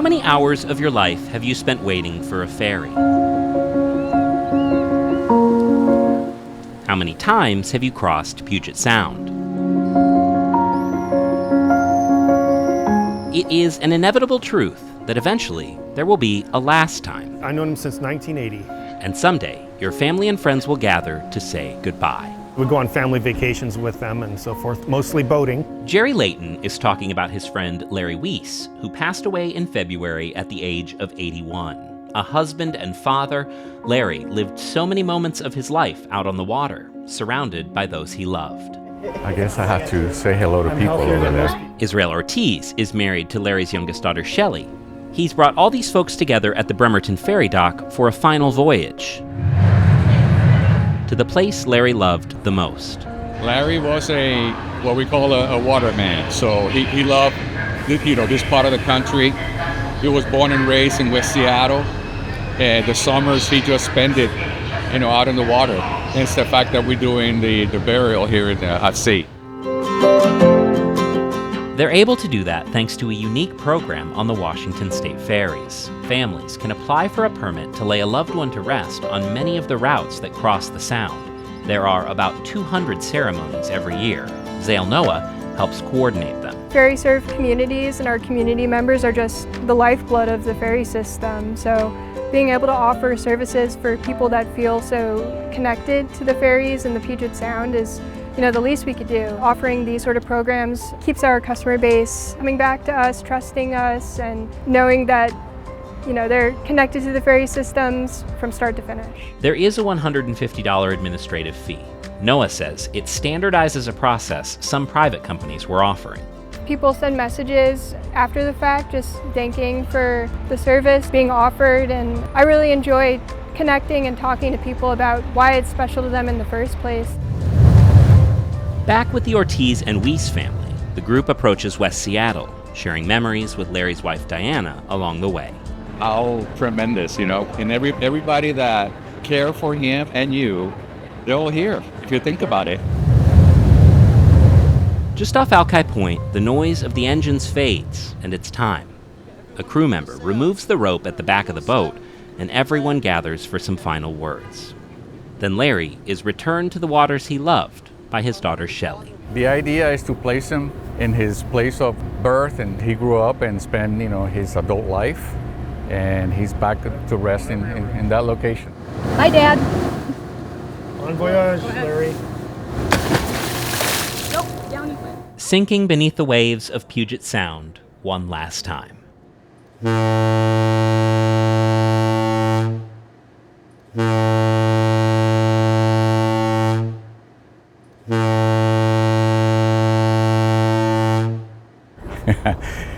How many hours of your life have you spent waiting for a ferry? How many times have you crossed Puget Sound? It is an inevitable truth that eventually there will be a last time. I've known him since 1980. And someday, your family and friends will gather to say goodbye. We go on family vacations with them and so forth, mostly boating. Jerry Layton is talking about his friend Larry Weiss, who passed away in February at the age of 81. A husband and father, Larry lived so many moments of his life out on the water, surrounded by those he loved. I guess I have to say hello to people over there. Israel Ortiz is married to Larry's youngest daughter, Shelley. He's brought all these folks together at the Bremerton Ferry Dock for a final voyage to the place Larry loved the most. Larry was what we call a waterman. So he loved this part of the country. He was born and raised in West Seattle. And the summers he just spent it, out in the water. And it's the fact that we're doing the burial here at sea. They're able to do that thanks to a unique program on the Washington State Ferries. Families can apply for a permit to lay a loved one to rest on many of the routes that cross the Sound. There are about 200 ceremonies every year. Zale Noah helps coordinate them. Ferry served communities and our community members are just the lifeblood of the ferry system. So being able to offer services for people that feel so connected to the ferries and the Puget Sound is the least we could do. Offering these sort of programs keeps our customer base coming back to us, trusting us, and knowing that they're connected to the ferry systems from start to finish. There is a $150 administrative fee. Noah says it standardizes a process some private companies were offering. People send messages after the fact just thanking for the service being offered, and I really enjoy connecting and talking to people about why it's special to them in the first place. Back with the Ortiz and Weiss family, the group approaches West Seattle, sharing memories with Larry's wife Diana along the way. How tremendous, and everybody that care for him and you, they're all here, if you think about it. Just off Alki Point, the noise of the engines fades, and it's time. A crew member removes the rope at the back of the boat, and everyone gathers for some final words. Then Larry is returned to the waters he loved by his daughter Shelley. The idea is to place him in his place of birth, and he grew up and spent, his adult life, and he's back to rest in that location. Bye, Dad. Bon voyage, Larry. Nope, down you went. Sinking beneath the waves of Puget Sound one last time.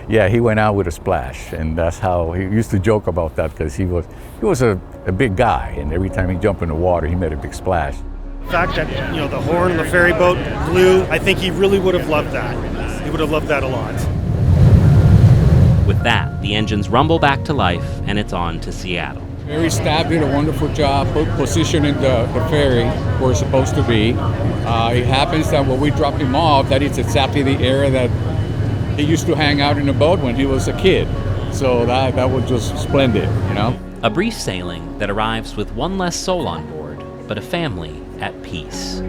Yeah, he went out with a splash, and that's how he used to joke about that, because he was a big guy, and every time he jumped in the water, he made a big splash. The fact that the horn of the ferry boat blew, I think he really would have loved that. He would have loved that a lot. With that, the engines rumble back to life, and it's on to Seattle. Ferry staff did a wonderful job positioning the ferry where it's supposed to be. It happens that when we drop him off, that it's exactly the area that he used to hang out in the boat when he was a kid. So that was just splendid, A brief sailing that arrives with one less soul on board, but a family at peace.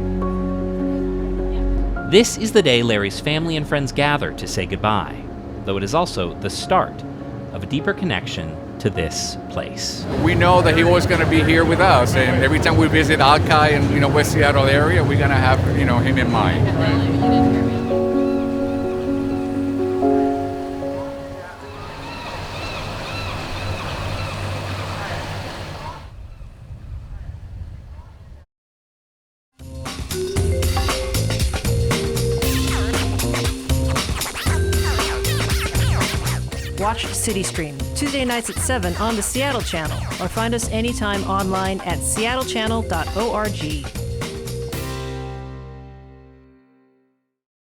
This is the day Larry's family and friends gather to say goodbye, though it is also the start of a deeper connection to this place. We know that he was going to be here with us, and every time we visit Alki and West Seattle area, we're going to have him in mind. Watch City Stream Tuesday nights at 7 on the Seattle Channel, or find us anytime online at seattle.gov.